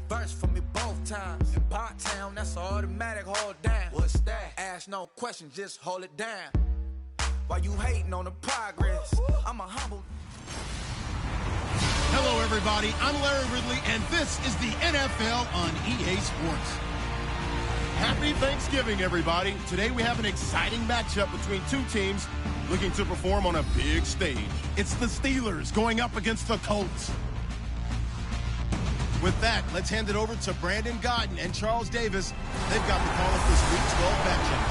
Reverse for me both times. In Pot Town, that's automatic, hold down. What's that? Ask no question, just hold it down. While you hating on the progress, I'm a humble. Hello, everybody. I'm Larry Ridley, and this is the NFL on EA Sports. Happy Thanksgiving, everybody. Today we have an exciting matchup between two teams looking to perform on a big stage. It's the Steelers going up against the Colts. With that, let's hand it over to Brandon Godden and Charles Davis. They've got the call of this Week 12 matchup.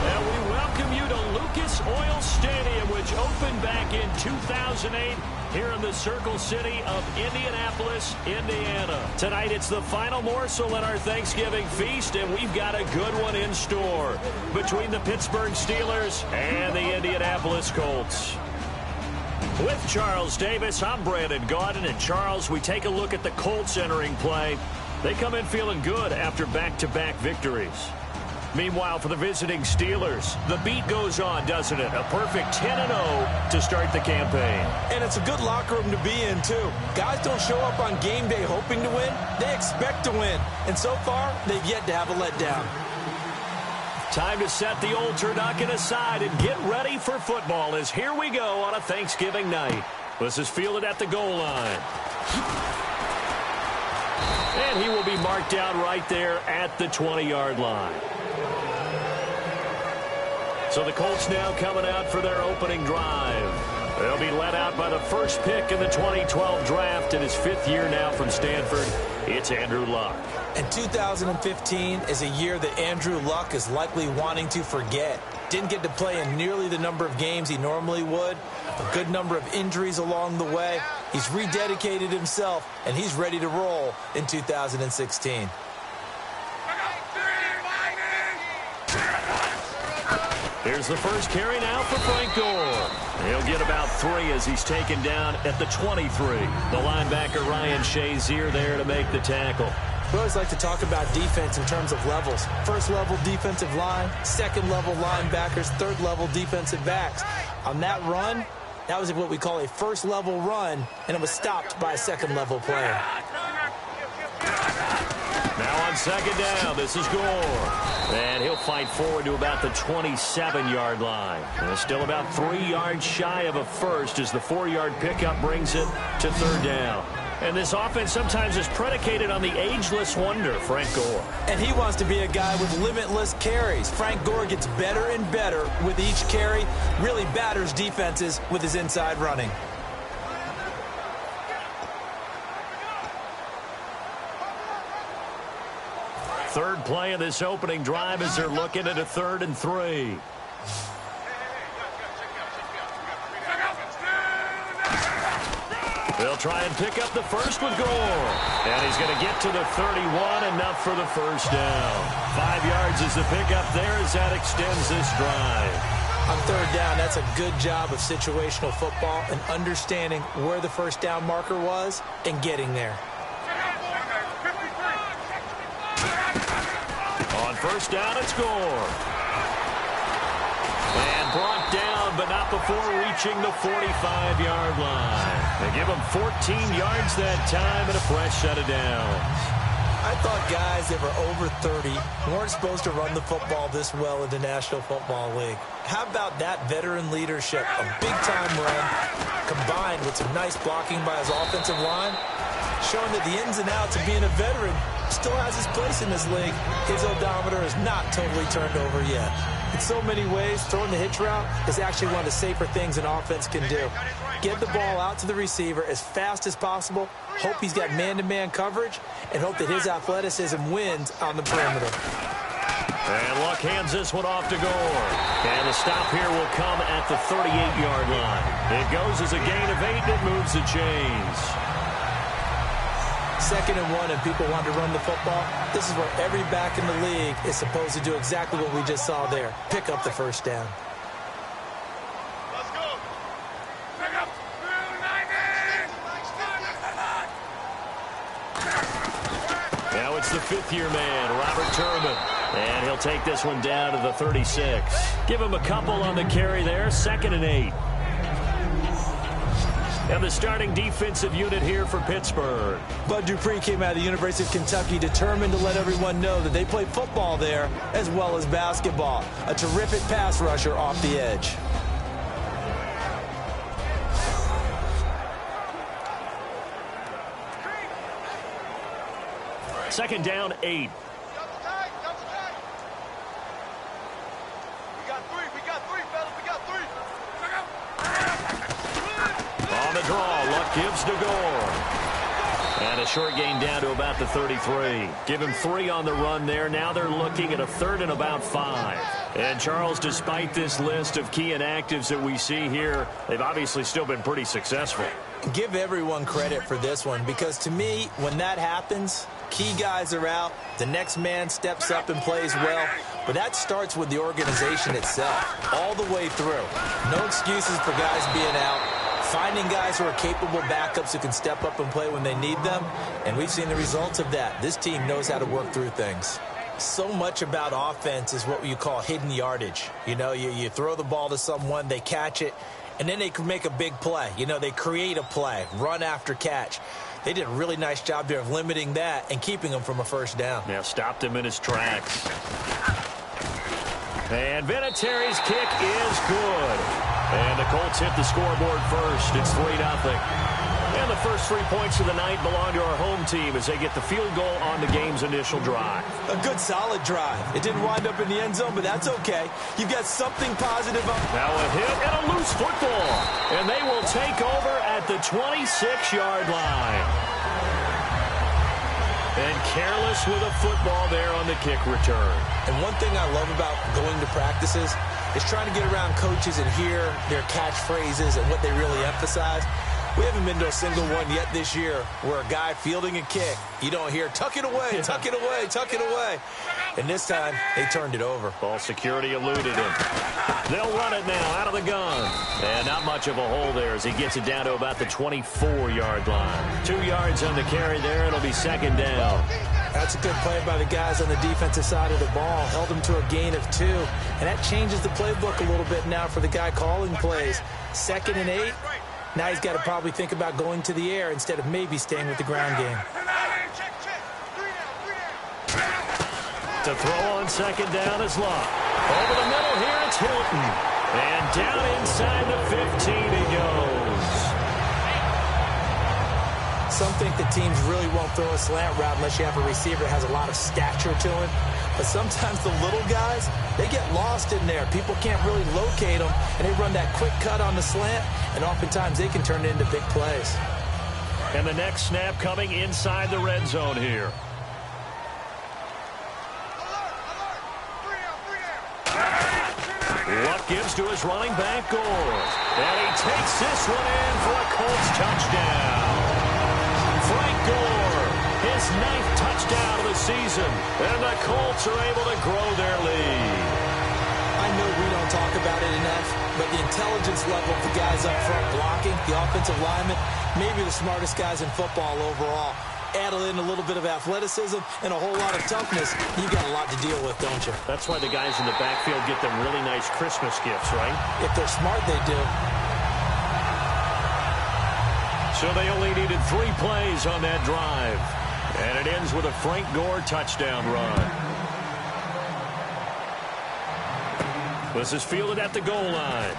And we welcome you to Lucas Oil Stadium, which opened back in 2008 here in the Circle City of Indianapolis, Indiana. Tonight, it's the final morsel in our Thanksgiving feast, and we've got a good one in store between the Pittsburgh Steelers and the Indianapolis Colts. With Charles Davis, I'm Brandon Gaudin. And Charles, we take a look at the Colts entering play. They come in feeling good after back-to-back victories. Meanwhile, for the visiting Steelers, the beat goes on, doesn't it? A perfect 10-0 to start the campaign. And it's a good locker room to be in, too. Guys don't show up on game day hoping to win. They expect to win. And so far, they've yet to have a letdown. Time to set the old turducken aside and get ready for football as here we go on a Thanksgiving night. This is fielded at the goal line. And he will be marked down right there at the 20-yard line. So the Colts now coming out for their opening drive. They'll be led out by the first pick in the 2012 draft in his fifth year now from Stanford. It's Andrew Luck. And 2015 is a year that Andrew Luck is likely wanting to forget. Didn't get to play in nearly the number of games he normally would. A good number of injuries along the way. He's rededicated himself, and he's ready to roll in 2016. Here's the first carry now for Frank Gore. He'll get about 3 as he's taken down at the 23. The linebacker Ryan Shazier there to make the tackle. We always like to talk about defense in terms of levels. First level defensive line, second level linebackers, third level defensive backs. On that run, that was what we call a first level run, and it was stopped by a second level player. Now on second down, this is Gore. And he'll fight forward to about the 27-yard line. And still about 3 yards shy of a first as the 4-yard pickup brings it to third down. And this offense sometimes is predicated on the ageless wonder, Frank Gore. And he wants to be a guy with limitless carries. Frank Gore gets better and better with each carry, really batters defenses with his inside running. Third play of this opening drive as they're looking at a 3rd and 3. They'll try and pick up the first with Gore. And he's going to get to the 31, enough for the first down. 5 yards is the pickup there as that extends this drive. On third down, that's a good job of situational football and understanding where the first down marker was and getting there. On first down, it's Gore. And brought down, but not before reaching the 45-yard line. They give him 14 yards that time and a fresh set of downs. I thought guys that were over 30 weren't supposed to run the football this well in the National Football League. How about that veteran leadership? A big-time run combined with some nice blocking by his offensive line, showing that the ins and outs of being a veteran still has his place in this league. His odometer is not totally turned over yet. In so many ways, throwing the hitch route is actually one of the safer things an offense can do. Get the ball out to the receiver as fast as possible, hope he's got man-to-man coverage, and hope that his athleticism wins on the perimeter. And Luck hands this one off to Gore. And the stop here will come at the 38-yard line. It goes as a gain of 8, and it moves the chains. 2nd and 1 and people want to run the football. This is where every back in the league is supposed to do exactly what we just saw there. Pick up the first down. Let's go. Pick up. Now it's the 5th-year man, Robert Turbin. And he'll take this one down to the 36. Give him a couple on the carry there. 2nd and 8. And the starting defensive unit here for Pittsburgh. Bud Dupree came out of the University of Kentucky determined to let everyone know that they play football there as well as basketball. A terrific pass rusher off the edge. Second down, 8. On the draw, Luck gives to Gore. And a short gain down to about the 33. Give him 3 on the run there. Now they're looking at a 3rd and about 5. And Charles, despite this list of key inactives that we see here, they've obviously still been pretty successful. Give everyone credit for this one, because to me, when that happens, key guys are out, the next man steps up and plays well, but that starts with the organization itself, all the way through. No excuses for guys being out, finding guys who are capable backups who can step up and play when they need them, and we've seen the results of that. This team knows how to work through things. So much about offense is what you call hidden yardage. You know, you throw the ball to someone, they catch it, and then they can make a big play. You know, they create a play, run after catch. They did a really nice job there of limiting that and keeping him from a first down. Yeah, stopped him in his tracks. And Vinatieri's kick is good. And the Colts hit the scoreboard first. It's 3-0. And the first 3 points of the night belong to our home team as they get the field goal on the game's initial drive. A good, solid drive. It didn't wind up in the end zone, but that's okay. You've got something positive up. Now a hit and a loose football. And they will take over at the 26-yard line. And careless with a football there on the kick return. And one thing I love about going to practices is trying to get around coaches and hear their catchphrases and what they really emphasize. We haven't been to a single one yet this year where a guy fielding a kick, you don't hear, tuck it away, tuck it away, tuck it away. And this time, they turned it over. Ball security eluded him. They'll run it now out of the gun. And not much of a hole there as he gets it down to about the 24-yard line. 2 yards on the carry there. It'll be second down. That's a good play by the guys on the defensive side of the ball. Held them to a gain of 2. And that changes the playbook a little bit now for the guy calling plays. 2nd and 8. Now he's got to probably think about going to the air instead of maybe staying with the ground game. To throw on second down is Luck. Over the middle here, it's Hilton. And down inside the 15 he goes. Some think that teams really won't throw a slant route unless you have a receiver that has a lot of stature to him. But sometimes the little guys, they get lost in there. People can't really locate them, and they run that quick cut on the slant, and oftentimes they can turn it into big plays. And the next snap coming inside the red zone here. Luck gives to his running back, Gore. And he takes this one in for a Colts touchdown. Frank Gore, his 9th touchdown of the season. And the Colts are able to grow their lead. I know we don't talk about it enough, but the intelligence level of the guys up front blocking, the offensive linemen, maybe the smartest guys in football overall. Add in a little bit of athleticism and a whole lot of toughness, you've got a lot to deal with, don't you? That's why the guys in the backfield get them really nice Christmas gifts, right? If they're smart, they do. So they only needed 3 plays on that drive. And it ends with a Frank Gore touchdown run. This is fielded at the goal line.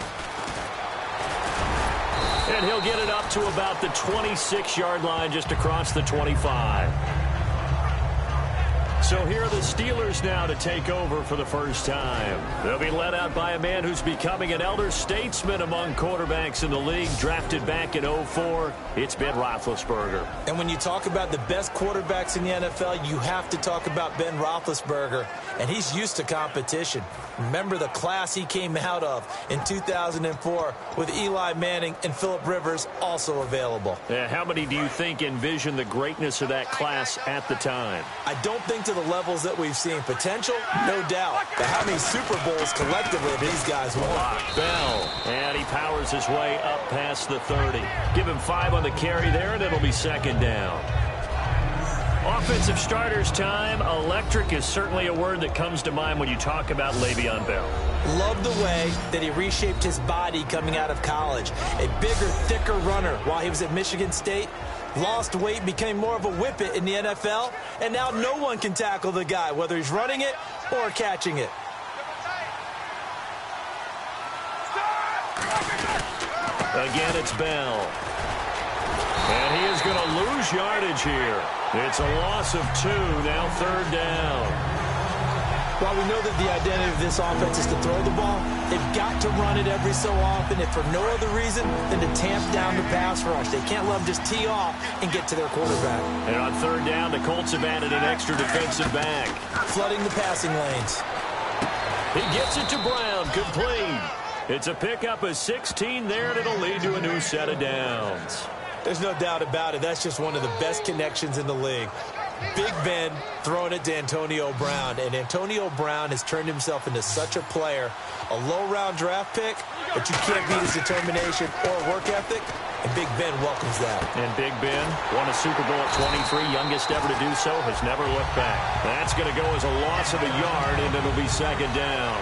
And he'll get it up to about the 26-yard line just across the 25. So here are the Steelers now to take over for the first time. They'll be led out by a man who's becoming an elder statesman among quarterbacks in the league, drafted back in 2004. It's Ben Roethlisberger. And when you talk about the best quarterbacks in the NFL, you have to talk about Ben Roethlisberger. And he's used to competition. Remember the class he came out of in 2004 with Eli Manning and Phillip Rivers also available. How many do you think envisioned the greatness of that class at the time? I don't think to the levels that we've seen. Potential, no doubt. But how many Super Bowls collectively have these guys won? Bell, and he powers his way up past the 30. Give him 5 on the carry there, and it'll be second down. Offensive starters time. Electric is certainly a word that comes to mind when you talk about Le'Veon Bell. Love the way that he reshaped his body coming out of college. A bigger, thicker runner while he was at Michigan State. Lost weight, became more of a whippet in the NFL, and now no one can tackle the guy, whether he's running it or catching it. Again, it's Bell. And he is going to lose yardage here. It's a loss of 2, now 3rd down. While we know that the identity of this offense is to throw the ball, they've got to run it every so often, if for no other reason than to tamp down the pass rush. They can't let them just tee off and get to their quarterback. And on 3rd down, the Colts have added an extra defensive back. Flooding the passing lanes. He gets it to Brown, complete. It's a pickup of 16 there, and it'll lead to a new set of downs. There's no doubt about it. That's just one of the best connections in the league. Big Ben throwing it to Antonio Brown, and Antonio Brown has turned himself into such a player. A low-round draft pick, but you can't beat his determination or work ethic, and Big Ben welcomes that. And Big Ben won a Super Bowl at 23, youngest ever to do so, has never looked back. That's going to go as a loss of a yard, and it'll be 2nd down.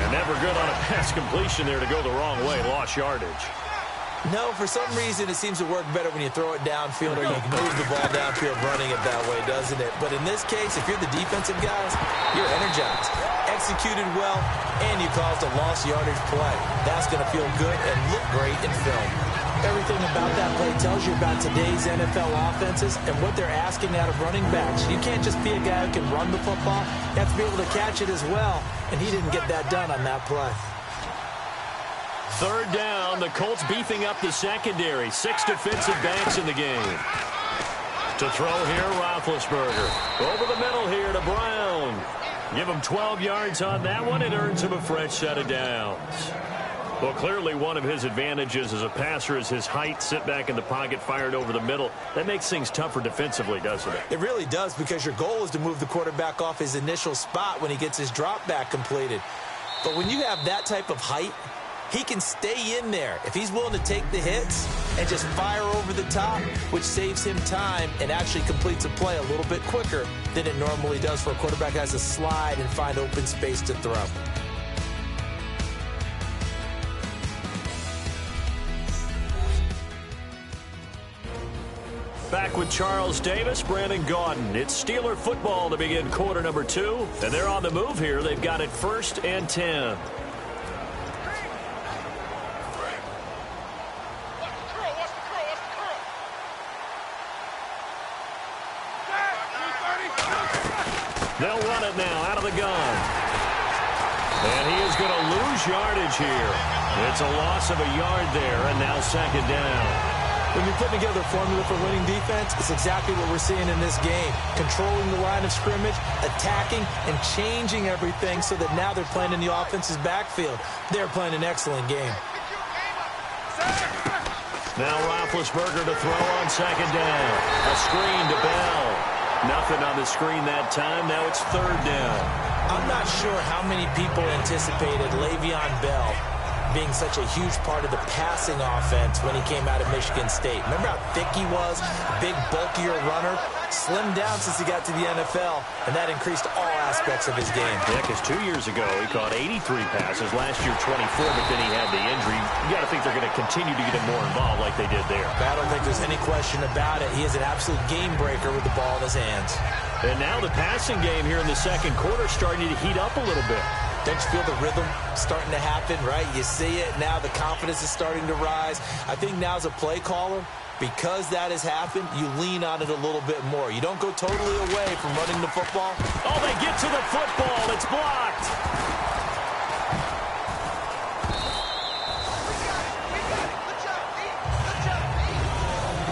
And never good on a pass completion there to go the wrong way, lost yardage. No, for some reason, it seems to work better when you throw it downfield or you move the ball downfield running it that way, doesn't it? But in this case, if you're the defensive guys, you're energized, executed well, and you caused a lost yardage play. That's going to feel good and look great in film. Everything about that play tells you about today's NFL offenses and what they're asking out of running backs. You can't just be a guy who can run the football. You have to be able to catch it as well, and he didn't get that done on that play. 3rd down, the Colts beefing up the secondary. 6 defensive backs in the game. To throw here, Roethlisberger. Over the middle here to Brown. Give him 12 yards on that one. It earns him a fresh set of downs. Well, clearly one of his advantages as a passer is his height. Sit back in the pocket, fired over the middle. That makes things tougher defensively, doesn't it? It really does, because your goal is to move the quarterback off his initial spot when he gets his drop back completed. But when you have that type of height, he can stay in there if he's willing to take the hits and just fire over the top, which saves him time and actually completes a play a little bit quicker than it normally does for a quarterback who has to slide and find open space to throw. Back with Charles Davis, Brandon Gaudin. It's Steeler football to begin quarter number 2, and they're on the move here. They've got it 1st and 10. They'll run it now out of the gun. And he is going to lose yardage here. It's a loss of a yard there, and now 2nd down. When you're putting together a formula for winning defense, it's exactly what we're seeing in this game. Controlling the line of scrimmage, attacking, and changing everything so that now they're playing in the offense's backfield. They're playing an excellent game. Now Roethlisberger to throw on 2nd down. A screen to Bell. Nothing on the screen that time. Now it's 3rd down. I'm not sure how many people anticipated Le'Veon Bell being such a huge part of the passing offense when he came out of Michigan State. Remember how thick he was? Big, bulkier runner. Slimmed down since he got to the NFL, and that increased all aspects of his game. Yeah, because 2 years ago, he caught 83 passes. Last year, 24, but then he had the injury. You got to think they're going to continue to get him more involved like they did there. I don't think there's any question about it. He is an absolute game breaker with the ball in his hands. And now the passing game here in the 2nd quarter starting to heat up a little bit. Don't you feel the rhythm starting to happen, right? You see it. Now the confidence is starting to rise. I think now as a play caller, because that has happened, you lean on it a little bit more. You don't go totally away from running the football. Oh, they get to the football. It's blocked.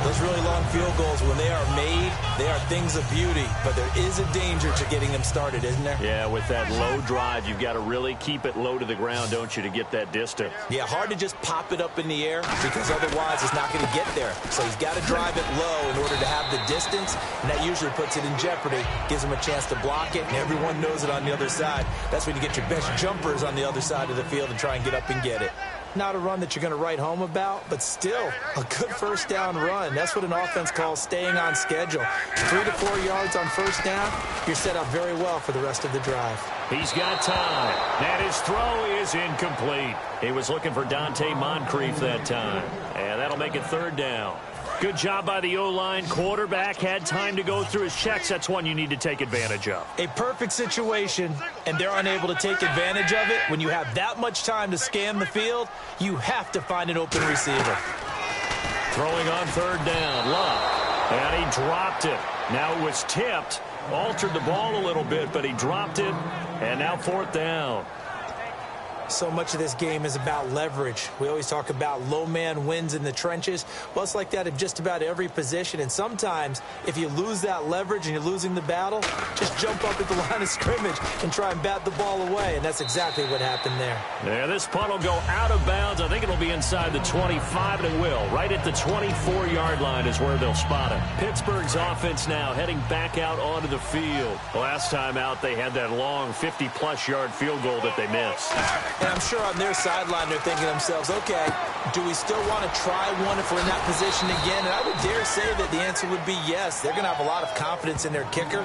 Those really long field goals, when they are made, they are things of beauty. But there is a danger to getting them started, isn't there? Yeah, with that low drive, you've got to really keep it low to the ground, don't you, to get that distance. Yeah, hard to just pop it up in the air because otherwise it's not going to get there. So he's got to drive it low in order to have the distance, and that usually puts it in jeopardy, gives him a chance to block it, and everyone knows it on the other side. That's when you get your best jumpers on the other side of the field and try and get up and get it. Not a run that you're going to write home about, but still a good first down run. That's what an offense calls staying on schedule. 3 to 4 yards on first down, you're set up very well for the rest of the drive. He's got time, and his throw is incomplete. He was looking for Dante Moncrief that time, and that'll make it third down. Good job by the O-line. Quarterback had time to go through his checks. That's one you need to take advantage of. A perfect situation, and they're unable to take advantage of it. When you have that much time to scan the field, you have to find an open receiver. Throwing on third down, Love, and he dropped it. Now it was tipped, altered the ball a little bit, but he dropped it, and now fourth down. So much of this game is about leverage. We always talk about low man wins in the trenches. Well, it's like that in just about every position. And sometimes, if you lose that leverage and you're losing the battle, just jump up at the line of scrimmage and try and bat the ball away. And that's exactly what happened there. Yeah, this punt will go out of bounds. I think it'll be inside the 25, and it will. Right at the 24-yard line is where they'll spot it. Pittsburgh's offense now heading back out onto the field. Last time out, they had that long 50-plus yard field goal that they missed. And I'm sure on their sideline they're thinking to themselves, okay, do we still want to try one if we're in that position again? And I would dare say that the answer would be yes. They're going to have a lot of confidence in their kicker.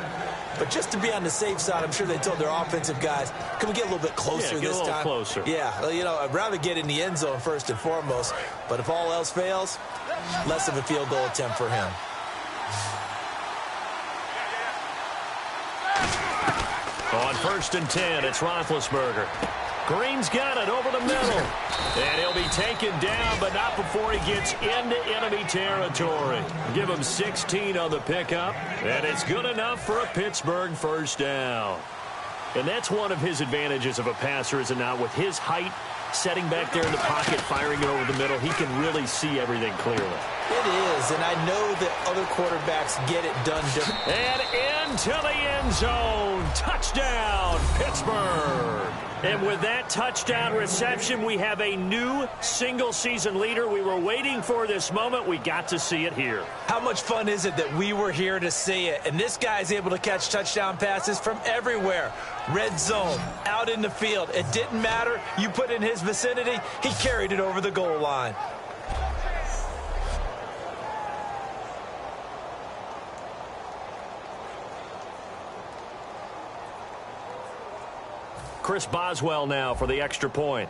But just to be on the safe side, I'm sure they told their offensive guys, can we get a little bit closer this time? Get a little closer. Yeah, well, you know, I'd rather get in the end zone first and foremost. But if all else fails, less of a field goal attempt for him. On 1st and 10, it's Roethlisberger. Green's got it over the middle. And he'll be taken down, but not before he gets into enemy territory. Give him 16 on the pickup, and it's good enough for a Pittsburgh first down. And that's one of his advantages of a passer, is it not? With his height, setting back there in the pocket, firing it over the middle, he can really see everything clearly. It is, and I know that other quarterbacks get it done different. And into the end zone. Touchdown, Pittsburgh. And with that touchdown reception, we have a new single-season leader. We were waiting for this moment. We got to see it here. How much fun is it that we were here to see it? And this guy's able to catch touchdown passes from everywhere. Red zone, out in the field. It didn't matter. You put in his vicinity, he carried it over the goal line. Chris Boswell now for the extra point.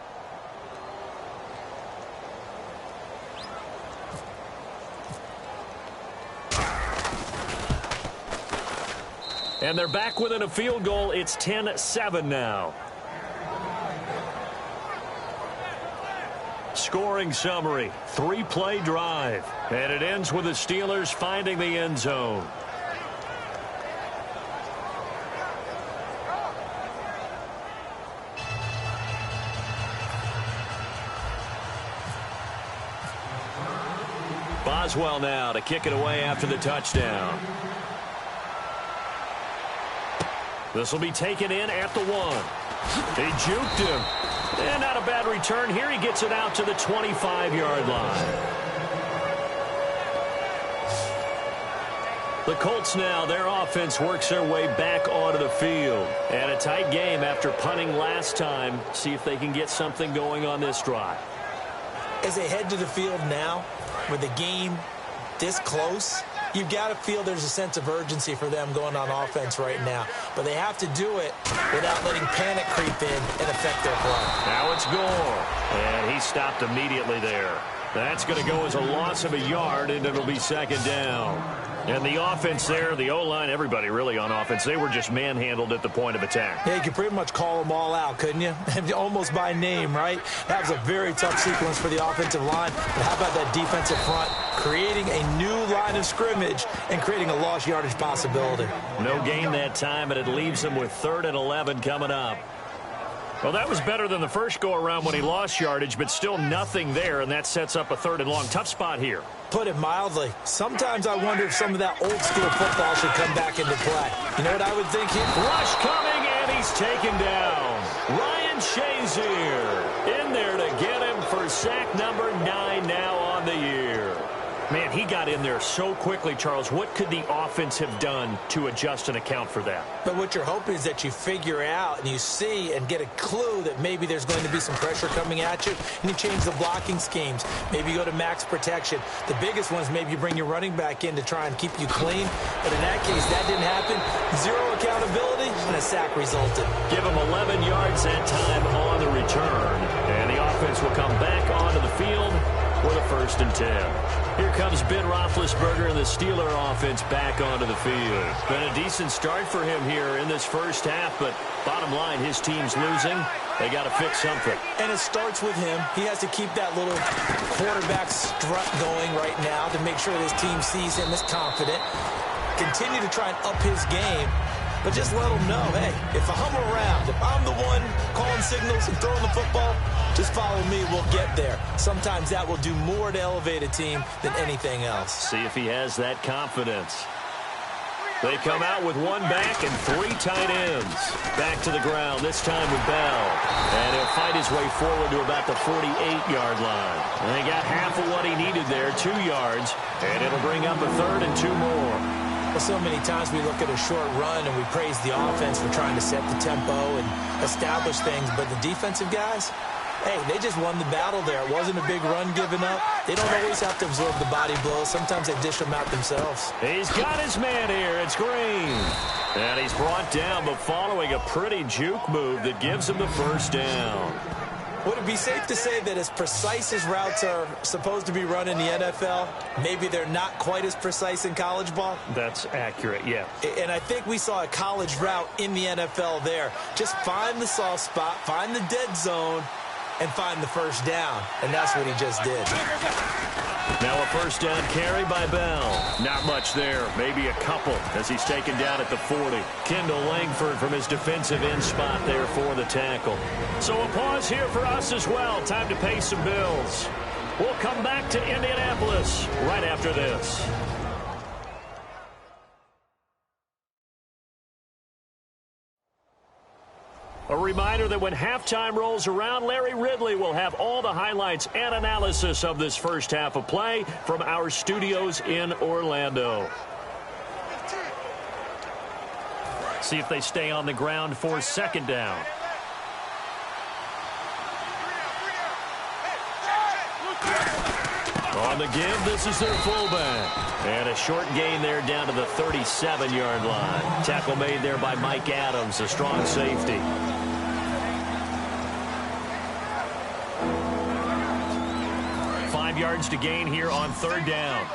And they're back within a field goal. It's 10-7 now. Scoring summary, 3-play drive. And it ends with the Steelers finding the end zone. Boswell now to kick it away after the touchdown. This will be taken in at the 1. He juked him. And not a bad return. Here he gets it out to the 25-yard line. The Colts now, their offense works their way back onto the field. And a tight game after punting last time. See if they can get something going on this drive. As they head to the field now, with the game this close, you've got to feel there's a sense of urgency for them going on offense right now. But they have to do it without letting panic creep in and affect their play. Now it's Gore. And he stopped immediately there. That's going to go as a loss of a yard, and it'll be second down. And the offense there, the O-line, everybody really on offense, they were just manhandled at the point of attack. Yeah, you could pretty much call them all out, couldn't you? Almost by name, right? That was a very tough sequence for the offensive line. But how about that defensive front creating a new line of scrimmage and creating a lost yardage possibility? No gain that time, and it leaves them with 3rd and 11 coming up. Well, that was better than the first go-around when he lost yardage, but still nothing there, and that sets up a 3rd and long. Tough spot here. Put it mildly. Sometimes I wonder if some of that old-school football should come back into play. You know what I would think here? Rush coming, and he's taken down. Ryan Shazier in there to get him for sack number 9 now on the year. Man, he got in there so quickly, Charles. What could the offense have done to adjust and account for that? But what you're hoping is that you figure out and you see and get a clue that maybe there's going to be some pressure coming at you, and you change the blocking schemes. Maybe you go to max protection. The biggest one is maybe you bring your running back in to try and keep you clean. But in that case, that didn't happen. Zero accountability, and a sack resulted. Give him 11 yards that time on the return. And the offense will come back onto the field with a 1st and 10. Here comes Ben Roethlisberger and the Steeler offense back onto the field. Been a decent start for him here in this first half, but bottom line, his team's losing. They got to fix something. And it starts with him. He has to keep that little quarterback strut going right now to make sure that his team sees him as confident. Continue to try and up his game. But just let them know, hey, if I'm around, if I'm the one calling signals and throwing the football, just follow me, we'll get there. Sometimes that will do more to elevate a team than anything else. See if he has that confidence. They come out with one back and 3 tight ends. Back to the ground, this time with Bell. And he'll fight his way forward to about the 48-yard line. And he got half of what he needed there, 2 yards. And it'll bring up a 3rd and 2 more. Well, so many times we look at a short run and we praise the offense for trying to set the tempo and establish things. But the defensive guys, hey, they just won the battle there. It wasn't a big run given up. They don't always have to absorb the body blows. Sometimes they dish them out themselves. He's got his man here. It's Green. And he's brought down, but following a pretty juke move that gives him the 1st down. Would it be safe to say that as precise as routes are supposed to be run in the NFL, maybe they're not quite as precise in college ball? That's accurate, yeah. And I think we saw a college route in the NFL there. Just find the soft spot, find the dead zone, and find the 1st down. And that's what he just did. Now a 1st down carry by Bell. Not much there, maybe a couple as he's taken down at the 40. Kendall Langford from his defensive end spot there for the tackle. So a pause here for us as well. Time to pay some bills. We'll come back to Indianapolis right after this. A reminder that when halftime rolls around, Larry Ridley will have all the highlights and analysis of this first half of play from our studios in Orlando. See if they stay on the ground for 2nd down. On the give, this is their fullback. And a short gain there down to the 37-yard line. Tackle made there by Mike Adams, a strong safety. Yards to gain here on 3rd down.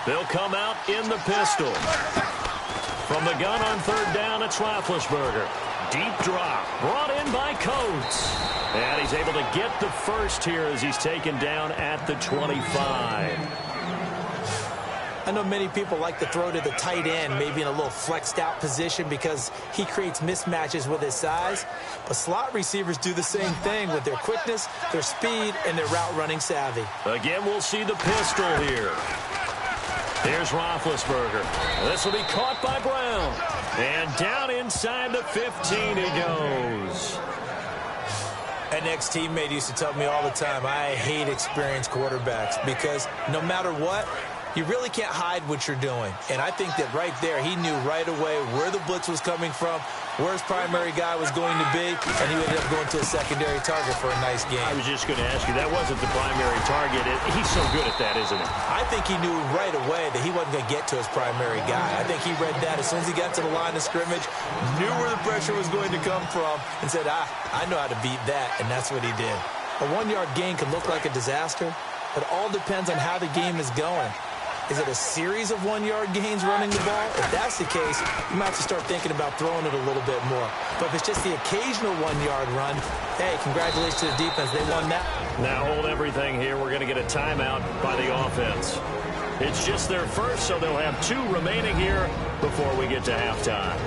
They'll come out in the pistol. From the gun on 3rd down, it's Roethlisberger. Deep drop, brought in by Colts. And he's able to get the 1st here as he's taken down at the 25. I know many people like to throw to the tight end, maybe in a little flexed out position because he creates mismatches with his size. But slot receivers do the same thing with their quickness, their speed, and their route running savvy. Again, we'll see the pistol here. Here's Roethlisberger. This will be caught by Brown. And down inside the 15 he goes. An ex-teammate used to tell me all the time, I hate experienced quarterbacks because no matter what, you really can't hide what you're doing. And I think that right there, he knew right away where the blitz was coming from, where his primary guy was going to be, and he ended up going to a secondary target for a nice game. I was just going to ask you, that wasn't the primary target. He's so good at that, isn't he? I think he knew right away that he wasn't going to get to his primary guy. I think he read that as soon as he got to the line of scrimmage, knew where the pressure was going to come from, and said, I know how to beat that, and that's what he did. A 1-yard gain can look like a disaster, but it all depends on how the game is going. Is it a series of 1-yard gains running the ball? If that's the case, you might have to start thinking about throwing it a little bit more. But if it's just the occasional 1-yard run, hey, congratulations to the defense. They won that. Now hold everything here. We're going to get a timeout by the offense. It's just their 1st, so they'll have 2 remaining here before we get to halftime.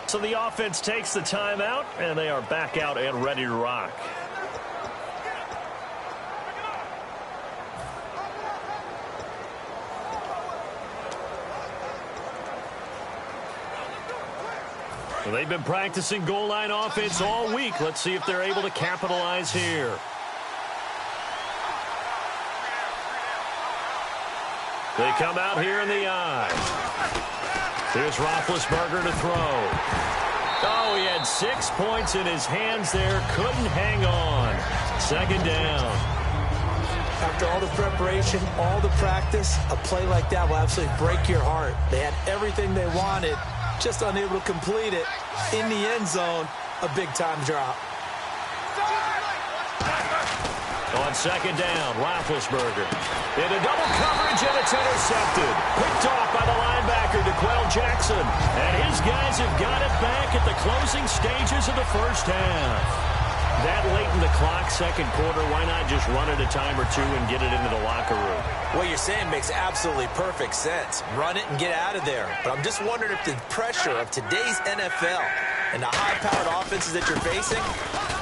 So the offense takes the timeout, and they are back out and ready to rock. Well, they've been practicing goal line offense all week. Let's see if they're able to capitalize here. They come out here in the eye. Here's Roethlisberger to throw. Oh, he had 6 points in his hands there. Couldn't hang on. Second down. After all the preparation, all the practice, a play like that will absolutely break your heart. They had everything they wanted, just unable to complete it. In the end zone, a big-time drop. On second down, Roethlisberger. Into double coverage, and it's intercepted. Picked off by the linebacker, DeQuell Jackson. And his guys have got it back at the closing stages of the first half. That late in the clock, second quarter, why not just run it a time or two and get it into the locker room? What you're saying makes absolutely perfect sense. Run it and get out of there. But I'm just wondering if the pressure of today's NFL and the high-powered offenses that you're facing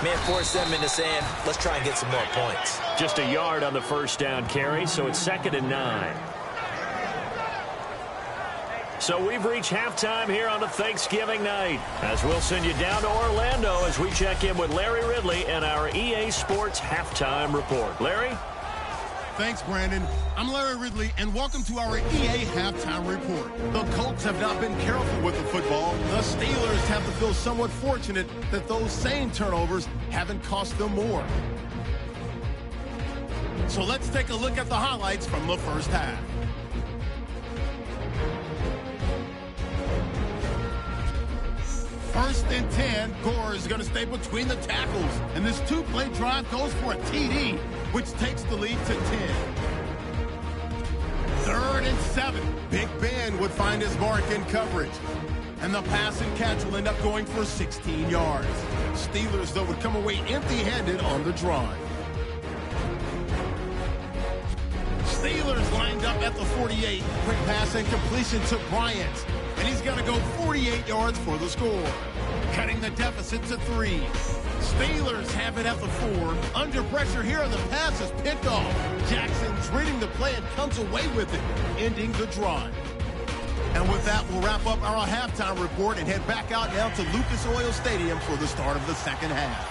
may have forced them into saying, let's try and get some more points. Just a yard on the first down carry, so it's 2nd and 9. So we've reached halftime here on a Thanksgiving night, as we'll send you down to Orlando as we check in with Larry Ridley and our EA Sports Halftime Report. Larry? Thanks, Brandon. I'm Larry Ridley, and welcome to our EA Halftime Report. The Colts have not been careful with the football. The Steelers have to feel somewhat fortunate that those same turnovers haven't cost them more. So let's take a look at the highlights from the first half. First and 10, Gore is going to stay between the tackles. And this two-play drive goes for a TD, which takes the lead to 10. 3rd and 7. Big Ben would find his mark in coverage. And the pass and catch will end up going for 16 yards. Steelers, though, would come away empty-handed on the drive. Steelers lined up at the 48. Quick pass and completion to Bryant. And he's going to go 48 yards for the score, cutting the deficit to 3. Steelers have it at the 4. Under pressure here, the pass is picked off. Jackson's reading the play and comes away with it, ending the drive. And with that, we'll wrap up our halftime report and head back out now to Lucas Oil Stadium for the start of the second half.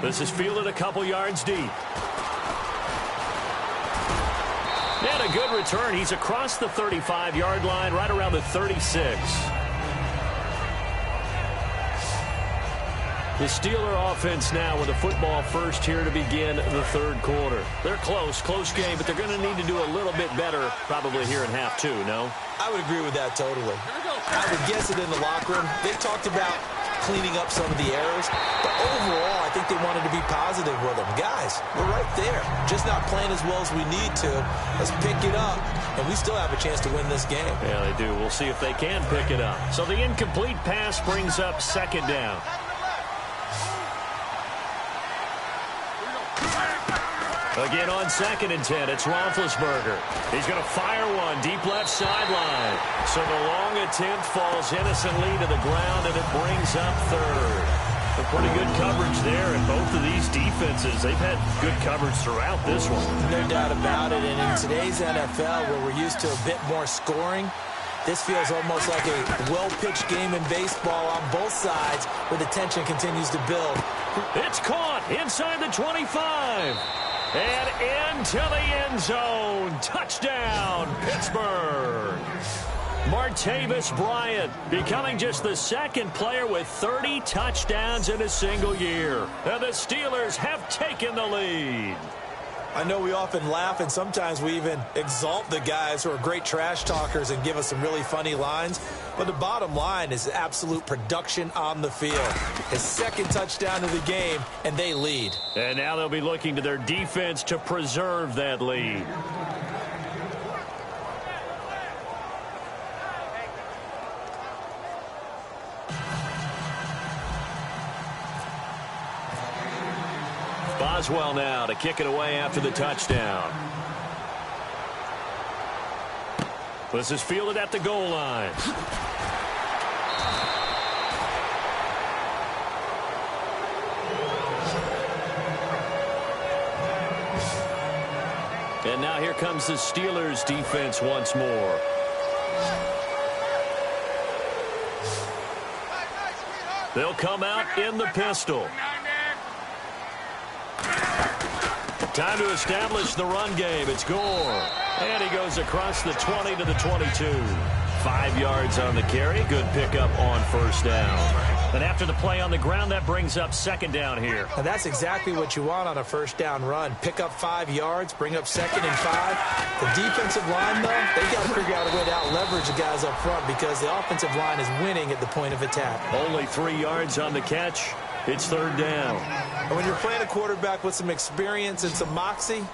This is fielded a couple yards deep. And a good return. He's across the 35-yard line, right around the 36. The Steeler offense now with the football first here to begin the third quarter. They're close game, but they're going to need to do a little bit better probably here in half two, no? I would agree with that totally. I would guess it in the locker room. They talked about cleaning up some of the errors, but overall, I think they wanted to be positive with them. Guys, we're right there. Just not playing as well as we need to. Let's pick it up, and we still have a chance to win this game. Yeah, they do. We'll see if they can pick it up. So the incomplete pass brings up second down. Again on 2nd and 10, it's Roethlisberger. He's going to fire one deep left sideline. So the long attempt falls innocently to the ground, and it brings up 3rd. A pretty good coverage there, and both of these defenses, they've had good coverage throughout this one. No doubt about it, and in today's NFL, where we're used to a bit more scoring, this feels almost like a well-pitched game in baseball on both sides, where the tension continues to build. It's caught inside the 25. And into the end zone. Touchdown, Pittsburgh. Martavis Bryant becoming just the second player with 30 touchdowns in a single year. And the Steelers have taken the lead. I know we often laugh, and sometimes we even exalt the guys who are great trash talkers and give us some really funny lines. But the bottom line is absolute production on the field. His second touchdown of the game, and they lead. And now they'll be looking to their defense to preserve that lead. Boswell now to kick it away after the touchdown. This is fielded at the goal line. And now here comes the Steelers defense once more. They'll come out in the pistol. Time to establish the run game. It's Gore. And he goes across the 20 to the 22. 5 yards on the carry. Good pickup on first down. And after the play on the ground, that brings up second down here. And that's exactly what you want on a first down run. Pick up 5 yards, bring up 2nd and 5. The defensive line, though, they got to figure out a way to out-leverage the guys up front because the offensive line is winning at the point of attack. Only 3 yards on the catch. It's third down. And when you're playing a quarterback with some experience and some moxie,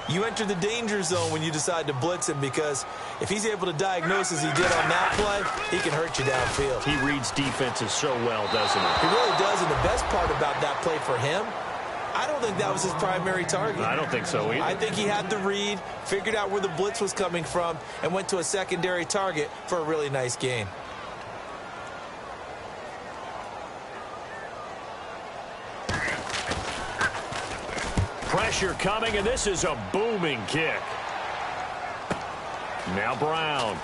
you enter the danger zone when you decide to blitz him because if he's able to diagnose as he did on that play, he can hurt you downfield. He reads defenses so well, doesn't he? He really does, and the best part about that play for him, I don't think that was his primary target. I don't think so either. I think he had the read, figured out where the blitz was coming from, and went to a secondary target for a really nice gain. Pressure coming, and this is a booming kick. Now Brown.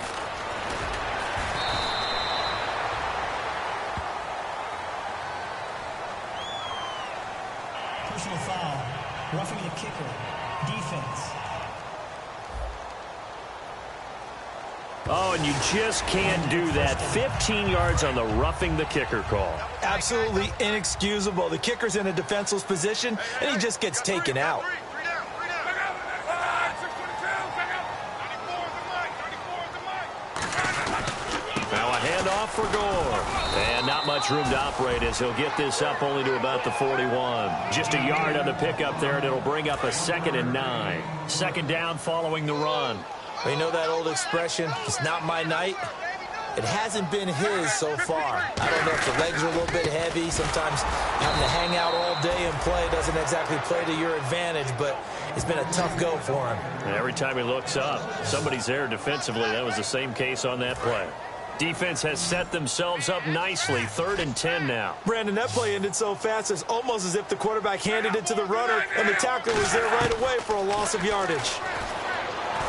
Personal foul. Roughing the kicker. Defense. Oh, and you just can't do that. 15 yards on the roughing the kicker call. Absolutely inexcusable. The kicker's in a defenseless position, and he just gets taken out. Now a handoff for Gore. And not much room to operate as he'll get this up only to about the 41. Just a yard on the pickup there, and it'll bring up a 2nd and 9. Second down following the run. Well, you know that old expression, it's not my night? It hasn't been his so far. I don't know if the legs are a little bit heavy. Sometimes having to hang out all day and play doesn't exactly play to your advantage, but it's been a tough go for him. And every time he looks up, somebody's there defensively. That was the same case on that play. Defense has set themselves up nicely. 3rd and 10 now. Brandon, that play ended so fast, it's almost as if the quarterback handed it to the runner, and the tackler was there right away for a loss of yardage.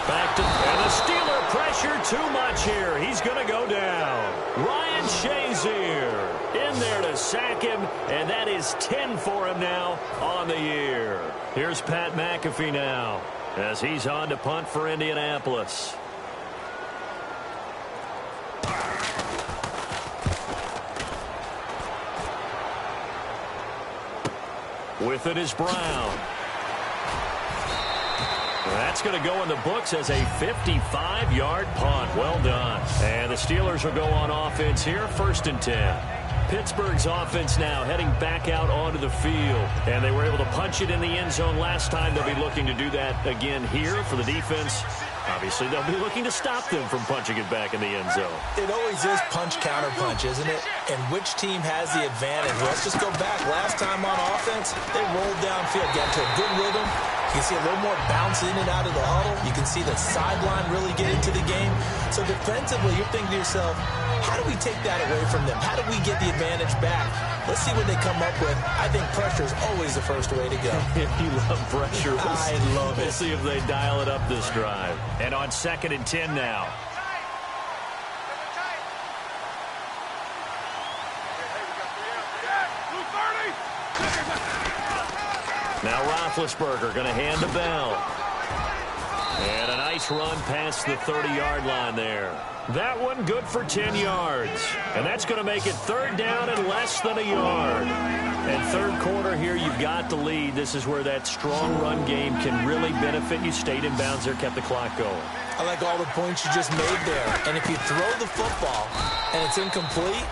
Back to, and the Steeler pressure too much here. He's going to go down. Ryan Shazier in there to sack him, and that is 10 for him now on the year. Here's Pat McAfee now as he's on to punt for Indianapolis. With it is Brown. That's going to go in the books as a 55-yard punt. Well done. And the Steelers will go on offense here, 1st and 10. Pittsburgh's offense now heading back out onto the field. And they were able to punch it in the end zone last time. They'll be looking to do that again here for the defense. Obviously, they'll be looking to stop them from punching it back in the end zone. It always is punch-counter-punch, isn't it? And which team has the advantage? Let's just go back. Last time on offense, they rolled downfield, got to a good rhythm. You can see a little more bounce in and out of the huddle. You can see the sideline really get into the game. So defensively, you're thinking to yourself, how do we take that away from them? How do we get the advantage back? Let's see what they come up with. I think pressure is always the first way to go. You love pressure. I love it. We'll see if they dial it up this drive. And on 2nd and 10 now. Now Roethlisberger going to hand to Bell. And a nice run past the 30-yard line there. That one good for 10 yards. And that's going to make it 3rd down and less than a yard. And 3rd quarter here, you've got the lead. This is where that strong run game can really benefit you. Stayed in bounds there, kept the clock going. I like all the points you just made there. And if you throw the football and it's incomplete,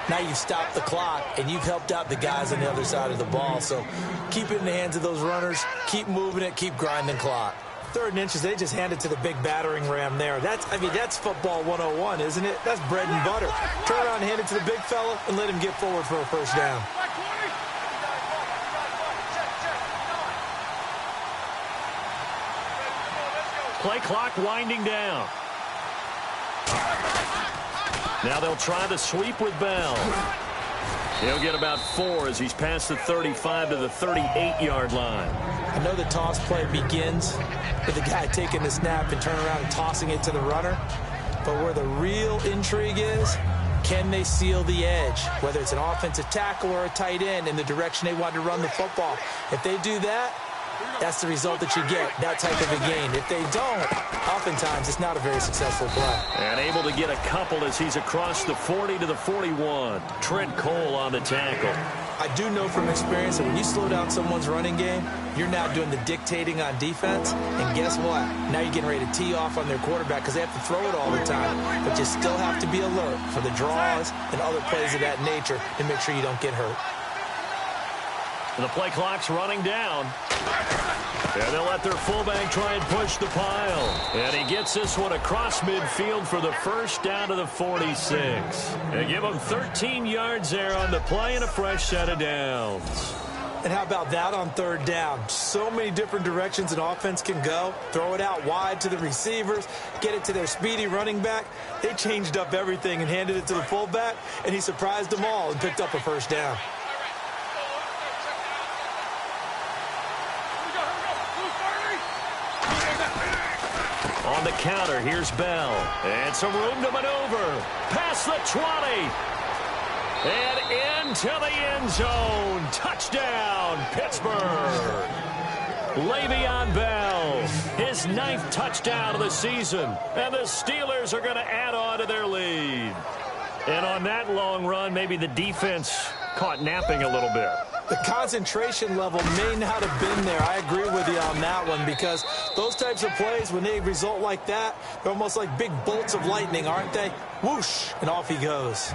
now you've stopped the clock and you've helped out the guys on the other side of the ball. So keep it in the hands of those runners. Keep moving it. Keep grinding clock. 3rd and inches, they just hand it to the big battering ram there. That's football 101, isn't it? That's bread and butter. Turn around and hand it to the big fella and let him get forward for a first down. Play clock winding down. Now they'll try the sweep with Bell. He'll get about 4 as he's past the 35 to the 38-yard line. I know the toss play begins with the guy taking the snap and turning around and tossing it to the runner. But where the real intrigue is, Can they seal the edge, whether it's an offensive tackle or a tight end, in the direction they want to run the football? If they do that, that's the result that you get, that type of a gain. If they don't, oftentimes it's not a very successful play. And able to get a couple as he's across the 40 to the 41. Trent Cole on the tackle. I do know from experience that when you slow down someone's running game, you're now doing the dictating on defense. And guess what? Now you're getting ready to tee off on their quarterback because they have to throw it all the time. But you still have to be alert for the draws and other plays of that nature to make sure you don't get hurt. The play clock's running down. And they'll let their fullback try and push the pile. And he gets this one across midfield for the first down to the 46. They give him 13 yards there on the play and a fresh set of downs. And how about that on third down? So many different directions an offense can go. Throw it out wide to the receivers, get it to their speedy running back. They changed up everything and handed it to the fullback, and he surprised them all and picked up a first down. On the counter, here's Bell. And some room to maneuver. Past the 20. And into the end zone. Touchdown, Pittsburgh. Le'Veon Bell, his 9th touchdown of the season. And the Steelers are going to add on to their lead. And on that long run, maybe the defense caught napping a little bit. The concentration level may not have been there. I agree with you on that one because those types of plays, when they result like that, they're almost like big bolts of lightning, aren't they? Whoosh, and off he goes.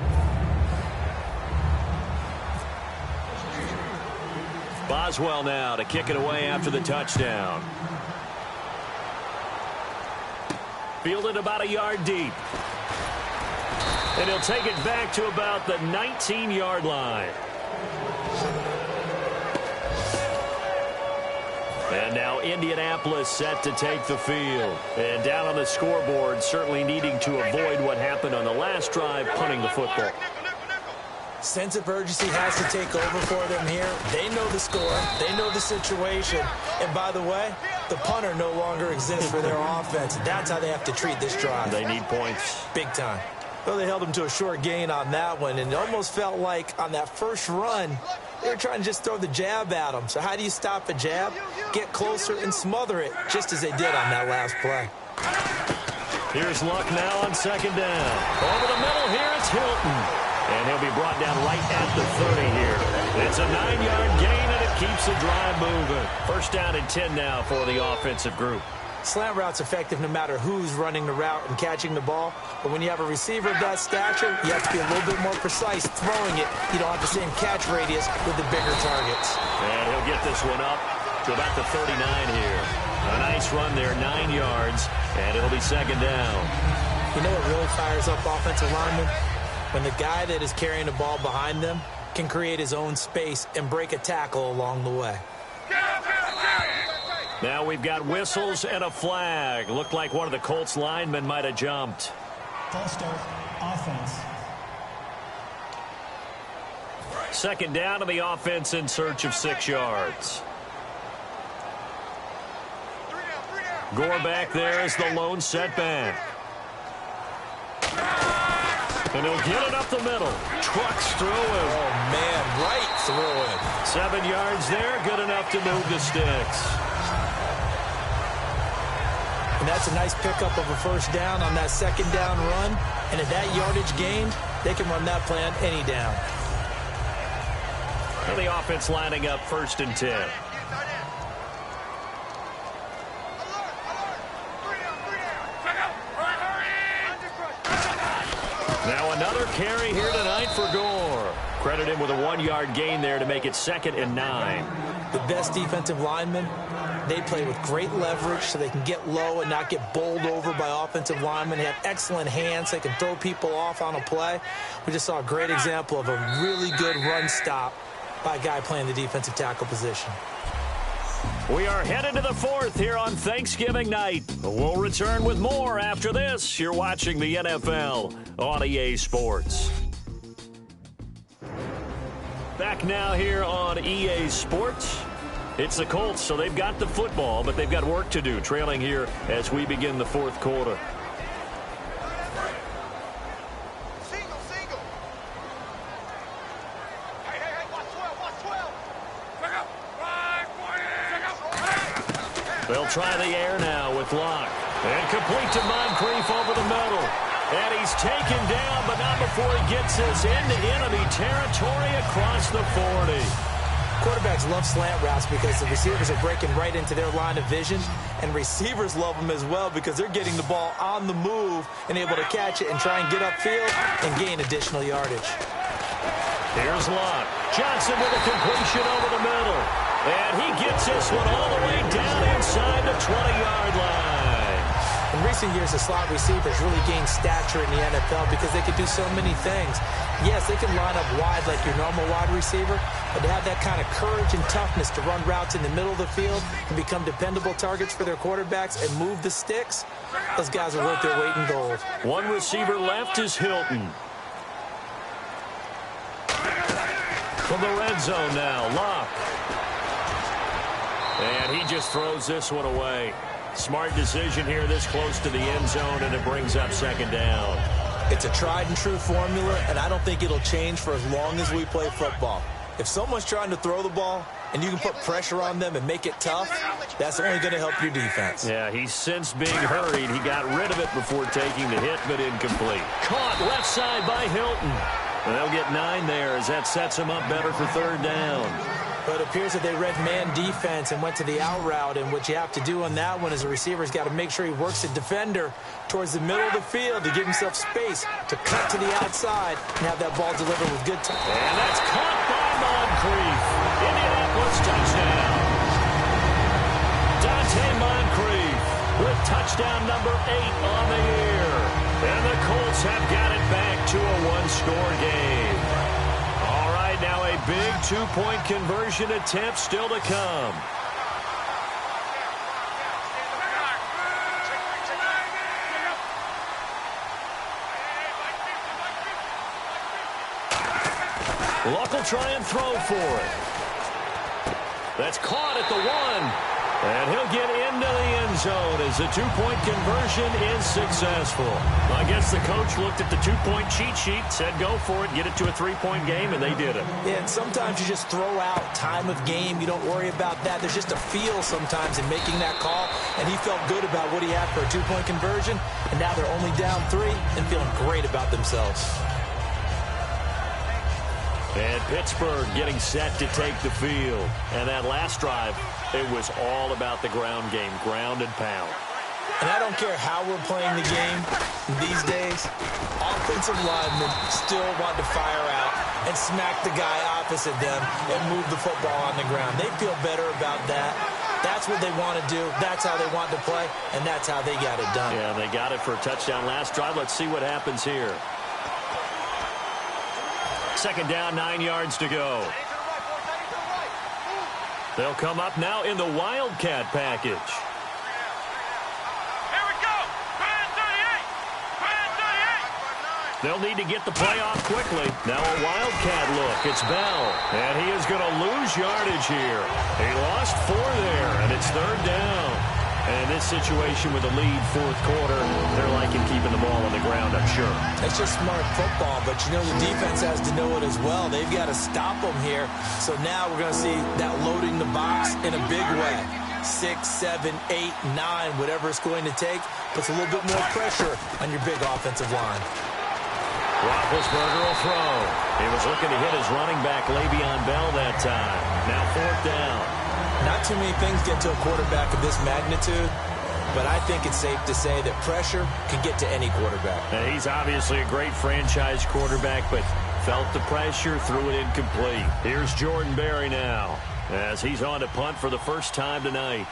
Boswell now to kick it away after the touchdown. Fielded about a yard deep. And he'll take it back to about the 19-yard line. And now Indianapolis set to take the field. And down on the scoreboard, certainly needing to avoid what happened on the last drive, punting the football. Sense of urgency has to take over for them here. They know the score. They know the situation. And by the way, the punter no longer exists for their offense. That's how they have to treat this drive. They need points. Big time. Well, they held them to a short gain on that one, and it almost felt like on that first run, they were trying to just throw the jab at them. So how do you stop a jab? Get closer and smother it, just as they did on that last play. Here's Luck now on second down. Over the middle here, it's Hilton. And he'll be brought down right at the 30 here. It's a 9-yard gain, and it keeps the drive moving. First down and 10 now for the offensive group. Slant route's effective no matter who's running the route and catching the ball. But when you have a receiver of that stature, you have to be a little bit more precise throwing it. You don't have the same catch radius with the bigger targets. And he'll get this one up to about the 39 here. A nice run there, 9 yards, and it'll be second down. You know what really fires up offensive linemen? When the guy that is carrying the ball behind them can create his own space and break a tackle along the way. Now we've got whistles and a flag. Looked like one of the Colts linemen might have jumped. False start, offense. Second down to the offense in search of 6 yards. Gore back there is the lone setback. And he'll get it up the middle. Trucks through him. Oh, man, right through it. 7 yards there, good enough to move the sticks. And that's a nice pickup of a first down on that second down run. And at that yardage gained, they can run that play on any down. And the offense lining up first and 10. Now another carry here tonight for Gore. Credit him with a 1-yard gain there to make it 2nd and 9. The best defensive linemen, they play with great leverage so they can get low and not get bowled over by offensive linemen. They have excellent hands. They can throw people off on a play. We just saw a great example of a really good run stop by a guy playing the defensive tackle position. We are headed to the 4th here on Thanksgiving night. We'll return with more after this. You're watching the NFL on EA Sports. Back now here on EA Sports. It's the Colts, so they've got the football, but they've got work to do, trailing here as we begin the 4th quarter. Single, single. They'll try the air now with Locke. And complete to Moncrief over the middle. And he's taken down, but not before he gets this into enemy territory across the 40. Quarterbacks love slant routes because the receivers are breaking right into their line of vision, and receivers love them as well because they're getting the ball on the move and able to catch it and try and get upfield and gain additional yardage. Here's Locke. Johnson with a completion over the middle. And he gets this one all the way down inside the 20-yard line. In recent years, the slot receivers really gained stature in the NFL because they could do so many things. Yes, they can line up wide like your normal wide receiver, but to have that kind of courage and toughness to run routes in the middle of the field and become dependable targets for their quarterbacks and move the sticks, those guys are worth their weight in gold. One receiver left is Hilton. From the red zone now, Locke. And he just throws this one away. Smart decision here this close to the end zone, and it brings up second down. It's a tried-and-true formula, and I don't think it'll change for as long as we play football. If someone's trying to throw the ball and you can put pressure on them and make it tough, that's only going to help your defense. Yeah, he's since being hurried. He got rid of it before taking the hit, but incomplete. Caught left side by Hilton. And they'll get 9 there as that sets him up better for third down. But it appears that they read man defense and went to the out route, and what you have to do on that one is a receiver's got to make sure he works the defender towards the middle of the field to give himself space to cut to the outside and have that ball delivered with good time. And that's caught by Moncrief. Indianapolis touchdown. Dante Moncrief with touchdown number 8 on the year. And the Colts have got it back to a one-score game. All right, now a big two-point conversion attempt still to come. Luck will try and throw for it. That's caught at the 1. And he'll get into the end zone as the two-point conversion is successful. I guess the coach looked at the two-point cheat sheet, said go for it, get it to a three-point game, and they did it. Yeah, and sometimes you just throw out time of game. You don't worry about that. There's just a feel sometimes in making that call, and he felt good about what he had for a two-point conversion, and now they're only down 3 and feeling great about themselves. And Pittsburgh getting set to take the field. And that last drive, it was all about the ground game, ground and pound. And I don't care how we're playing the game these days, offensive linemen still want to fire out and smack the guy opposite them and move the football on the ground. They feel better about that. That's what they want to do. That's how they want to play, and that's how they got it done. Yeah, they got it for a touchdown last drive. Let's see what happens here. Second down, 9 yards to go. They'll come up now in the Wildcat package. Here we go. Brand 38. They'll need to get the play off quickly. Now a Wildcat look. It's Bell. And he is going to lose yardage here. He lost 4 there, and it's third down. And in this situation with the lead fourth quarter, they're liking keeping the ball on the ground, I'm sure. It's just smart football, but you know the defense has to know it as well. They've got to stop them here. So now we're going to see that loading the box in a big way. 6, 7, 8, 9, whatever it's going to take, puts a little bit more pressure on your big offensive line. Roethlisberger will throw. He was looking to hit his running back, Le'Veon Bell, that time. Now fourth down. Not too many things get to a quarterback of this magnitude, but I think it's safe to say that pressure can get to any quarterback. Now, he's obviously a great franchise quarterback, but felt the pressure, threw it incomplete. Here's Jordan Berry now as he's on to punt for the first time tonight.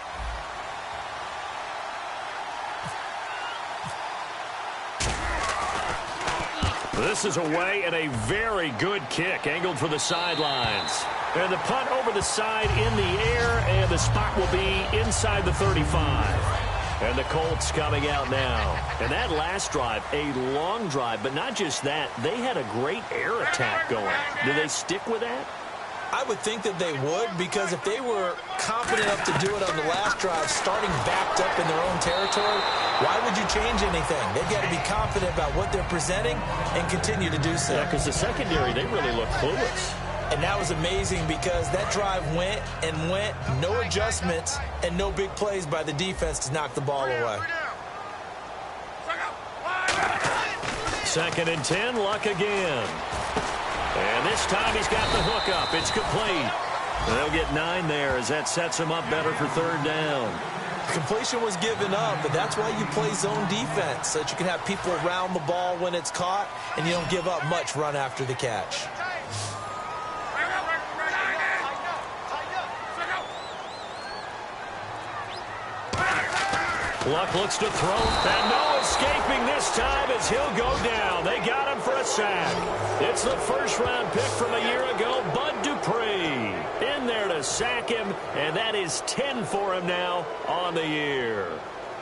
This is away and a very good kick, angled for the sidelines. And the punt over the side in the air, and the spot will be inside the 35. And the Colts coming out now. And that last drive, a long drive, but not just that. They had a great air attack going. Do they stick with that? I would think that they would, because if they were confident enough to do it on the last drive, starting backed up in their own territory, why would you change anything? They've got to be confident about what they're presenting and continue to do so. Yeah, because the secondary, they really look clueless. And that was amazing because that drive went and went, no adjustments and no big plays by the defense to knock the ball away. 2nd and 10, Luck again. And this time he's got the hook up. It's complete. They'll get 9 there as that sets him up better for 3rd down. Completion was given up, but that's why you play zone defense, so that you can have people around the ball when it's caught, and you don't give up much run after the catch. Luck looks to throw, and no escaping this time as he'll go down. They got him for a sack. It's the first-round pick from a year ago, Bud Dupree. In there to sack him, and that is 10 for him now on the year.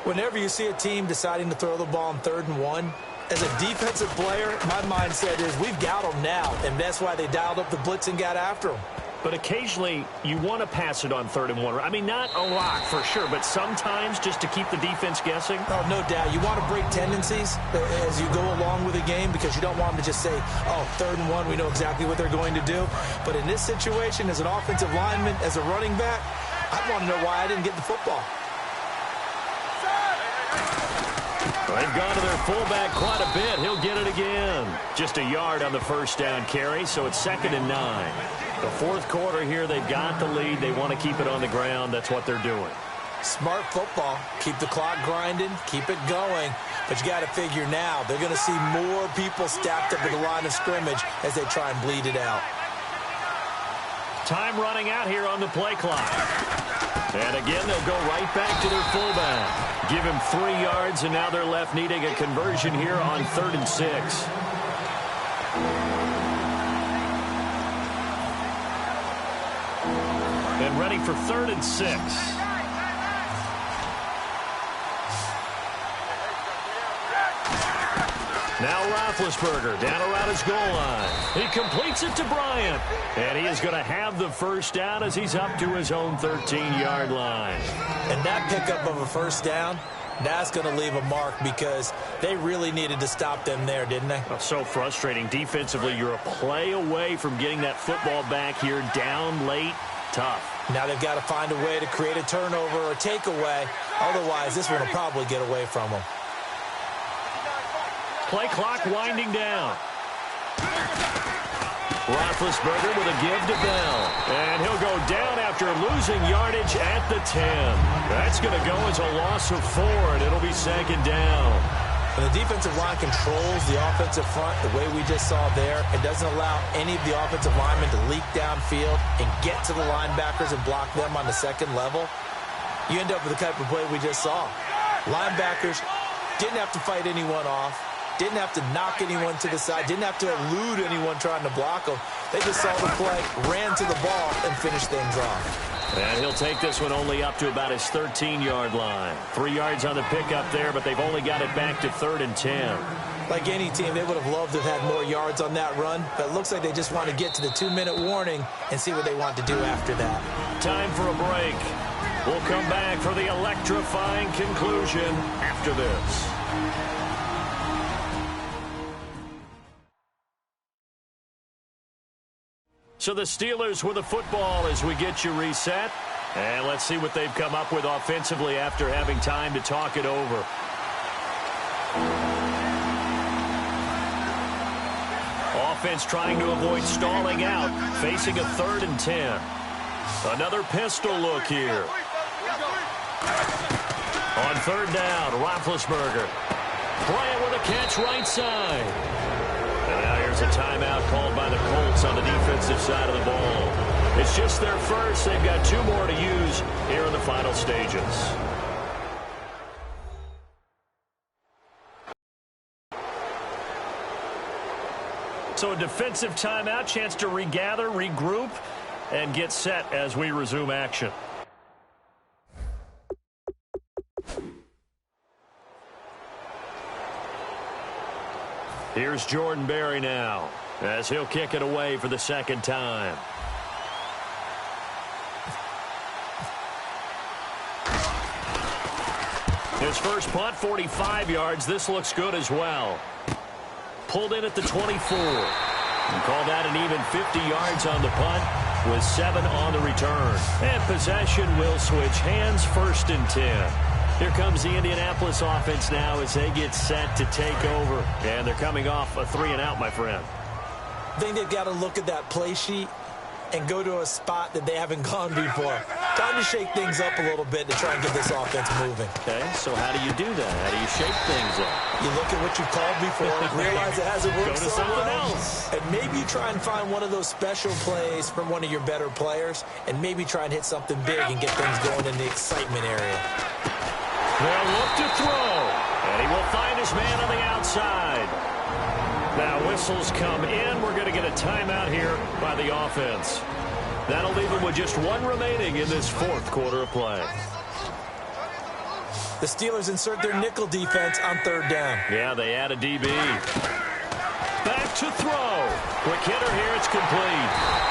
Whenever you see a team deciding to throw the ball on 3rd and 1, as a defensive player, my mindset is we've got them now, and that's why they dialed up the blitz and got after them. But occasionally, you want to pass it on 3rd and 1. I mean, not a lot for sure, but sometimes just to keep the defense guessing. Oh, no doubt. You want to break tendencies as you go along with the game because you don't want them to just say, oh, 3rd and 1, we know exactly what they're going to do. But in this situation, as an offensive lineman, as a running back, I want to know why I didn't get the football. They've gone to their fullback quite a bit. He'll get it again. Just a yard on the first down carry, so it's 2nd and 9. The 4th quarter here, they've got the lead. They want to keep it on the ground. That's what they're doing. Smart football. Keep the clock grinding. Keep it going. But you got to figure now, they're going to see more people stacked up at the line of scrimmage as they try and bleed it out. Time running out here on the play clock. And again, they'll go right back to their fullback. Give him 3 yards, and now they're left needing a conversion here on 3rd and 6. And ready for 3rd and 6. Now Roethlisberger down around his goal line. He completes it to Bryant. And he is going to have the first down as he's up to his own 13-yard line. And that pickup of a first down, that's going to leave a mark because they really needed to stop them there, didn't they? Oh, so frustrating. Defensively, you're a play away from getting that football back here down late. Tough. Now they've got to find a way to create a turnover or takeaway. Otherwise, this one will probably get away from them. Play clock winding down. Roethlisberger with a give to Bell. And he'll go down after losing yardage at the 10. That's going to go as a loss of 4, and it'll be 2nd down. When the defensive line controls the offensive front the way we just saw there, it doesn't allow any of the offensive linemen to leak downfield and get to the linebackers and block them on the 2nd level. You end up with the type of play we just saw. Linebackers didn't have to fight anyone off. Didn't have to knock anyone to the side. Didn't have to elude anyone trying to block them. They just saw the play, ran to the ball, and finished things off. And he'll take this one only up to about his 13-yard line. 3 yards on the pickup there, but they've only got it back to 3rd and 10. Like any team, they would have loved to have had more yards on that run, but it looks like they just want to get to the 2-minute warning and see what they want to do after that. Time for a break. We'll come back for the electrifying conclusion after this. So the Steelers with the football as we get you reset. And let's see what they've come up with offensively after having time to talk it over. Offense trying to avoid stalling out, facing a 3rd and 10. Another pistol look here. On 3rd down, Roethlisberger. Bryant with a catch right side. And now here's a timeout called by the Colts on the defensive side of the ball. It's just their first. They've got 2 more to use here in the final stages. So a defensive timeout, chance to regather, regroup, and get set as we resume action. Here's Jordan Berry now as he'll kick it away for the 2nd time. His first punt, 45 yards. This looks good as well. Pulled in at the 24. And call that an even 50 yards on the punt with 7 on the return. And possession will switch hands, 1st and 10. Here comes the Indianapolis offense now as they get set to take over. And they're coming off a 3-and-out, my friend. I think they've got to look at that play sheet and go to a spot that they haven't gone before. Time to shake things up a little bit to try and get this offense moving. Okay, so how do you do that? How do you shake things up? You look at what you called before, realize it hasn't worked Go to so something well, else. and maybe you try and find one of those special plays from one of your better players, and maybe try and hit something big and get things going in the excitement area. They'll look to throw, and he will find his man on the outside. Now whistles come in. We're going to get a timeout here by the offense. That'll leave them with just 1 remaining in this 4th quarter of play. The Steelers insert their nickel defense on 3rd down. Yeah, they add a DB. Back to throw. Quick hitter here. It's complete.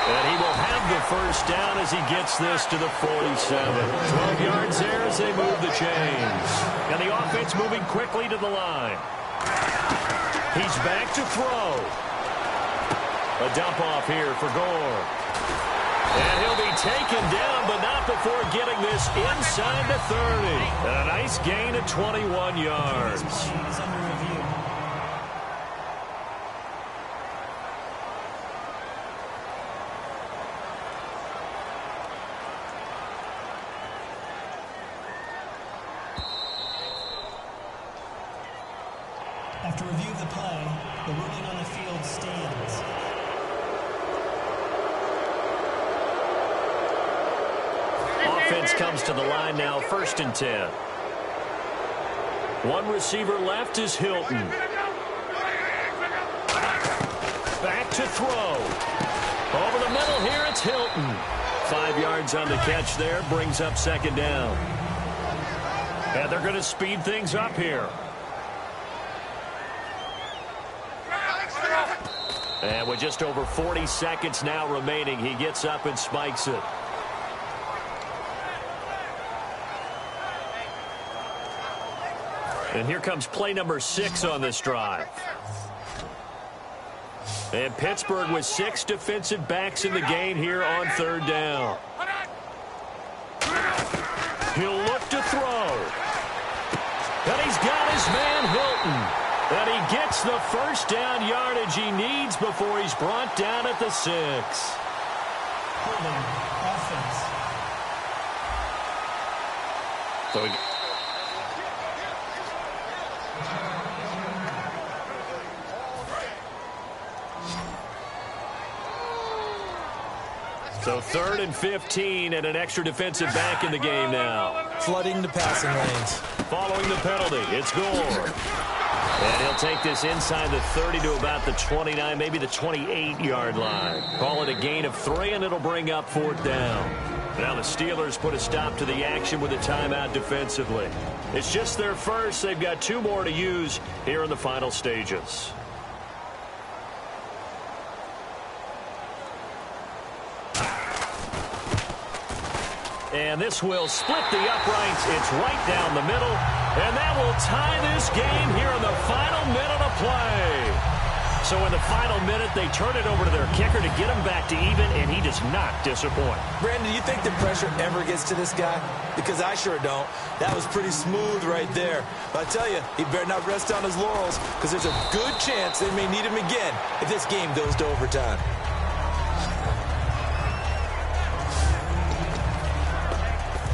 And he will have the 1st down as he gets this to the 47. 12 yards there as they move the chains. And the offense moving quickly to the line. He's back to throw. A dump off here for Gore. And he'll be taken down, but not before getting this inside the 30. And a nice gain of 21 yards. Is under review. After review of the play, the ruling on the field stands. Offense comes to the line now, 1st and 10. 1 receiver left is Hilton. Back to throw. Over the middle here, it's Hilton. 5 yards on the catch there, brings up 2nd down. And they're going to speed things up here. And with just over 40 seconds now remaining, he gets up and spikes it. And here comes play number 6 on this drive. And Pittsburgh with 6 defensive backs in the game here on 3rd down. He'll look to throw. And he's got his man Hilton. And he gets the 1st down yardage he needs before he's brought down at the 6. Holding offense. So 3rd and 15 and an extra defensive back in the game now. Flooding the passing lanes. Following the penalty, it's Gore. And he'll take this inside the 30 to about the 29, maybe the 28-yard line. Call it a gain of 3, and it'll bring up 4th down. Now the Steelers put a stop to the action with a timeout defensively. It's just their first. They've got 2 more to use here in the final stages. And this will split the uprights. It's right down the middle. And that will tie this game here in the final minute of play. So in the final minute, they turn it over to their kicker to get him back to even, and he does not disappoint. Brandon, do you think the pressure ever gets to this guy? Because I sure don't. That was pretty smooth right there. But I tell you, he better not rest on his laurels, because there's a good chance they may need him again if this game goes to overtime.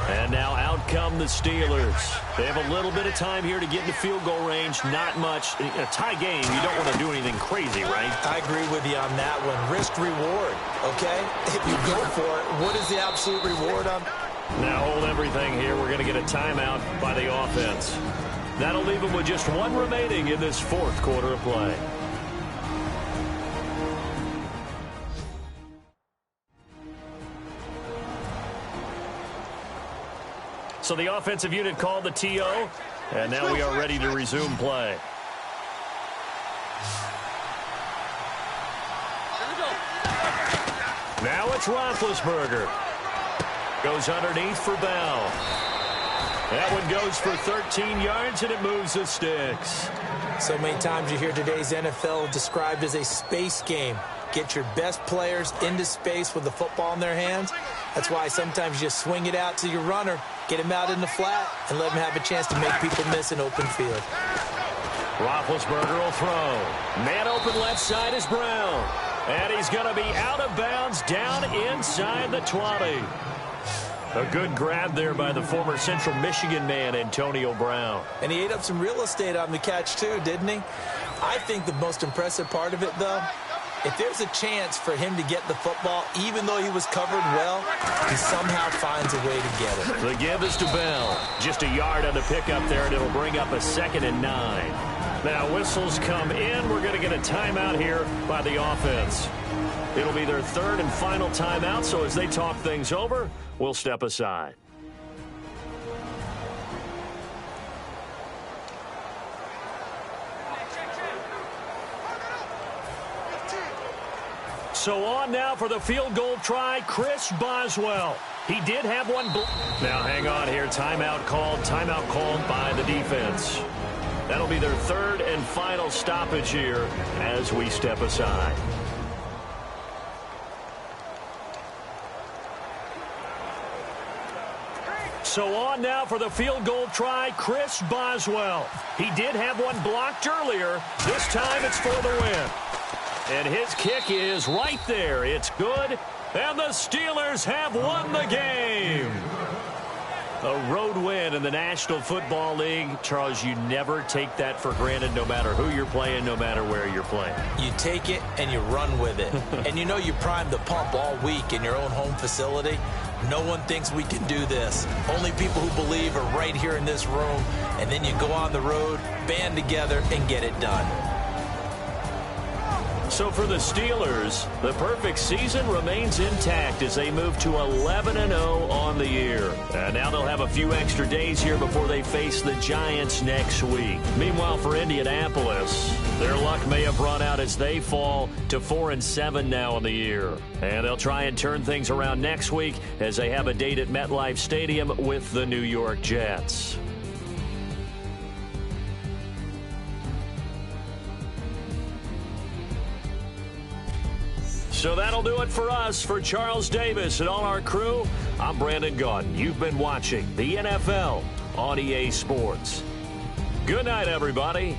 And now out come the Steelers. They have a little bit of time here to get into field goal range. Not much. In a tie game, you don't want to do anything crazy, right? I agree with you on that one. Risk reward, okay? If you go for it, what is the absolute reward on? Now hold everything here. We're going to get a timeout by the offense. That'll leave them with just 1 remaining in this 4th quarter of play. So the offensive unit called the TO, and now we are ready to resume play. Now it's Roethlisberger. Goes underneath for Bell. That one goes for 13 yards, and it moves the sticks. So many times you hear today's NFL described as a space game. Get your best players into space with the football in their hands. That's why sometimes you just swing it out to your runner, get him out in the flat, and let him have a chance to make people miss an open field. Roethlisberger will throw. Man open left side is Brown. And he's going to be out of bounds down inside the 20. A good grab there by the former Central Michigan man, Antonio Brown. And he ate up some real estate on the catch, too, didn't he? I think the most impressive part of it, though, if there's a chance for him to get the football, even though he was covered well, he somehow finds a way to get it. The give is to Bell. Just a yard on the pickup there, and it'll bring up a 2nd and 9. Now whistles come in. We're going to get a timeout here by the offense. It'll be their 3rd and final timeout, so as they talk things over, we'll step aside. So on now for the field goal try, Chris Boswell. He did have one. Now hang on here. Timeout called by the defense. That'll be their 3rd and final stoppage here as we step aside. So on now for the field goal try, Chris Boswell. He did have one blocked earlier. This time it's for the win. And his kick is right there. It's good. And the Steelers have won the game. A road win in the National Football League. Charles, you never take that for granted, no matter who you're playing, no matter where you're playing. You take it and you run with it. And you know you primed the pump all week in your own home facility. No one thinks we can do this. Only people who believe are right here in this room. And then you go on the road, band together, and get it done. So for the Steelers, the perfect season remains intact as they move to 11-0 on the year. And now they'll have a few extra days here before they face the Giants next week. Meanwhile, for Indianapolis, their luck may have run out as they fall to 4-7 now in the year. And they'll try and turn things around next week as they have a date at MetLife Stadium with the New York Jets. So that'll do it for us. For Charles Davis and all our crew, I'm Brandon Gaudin. You've been watching the NFL on EA Sports. Good night, everybody.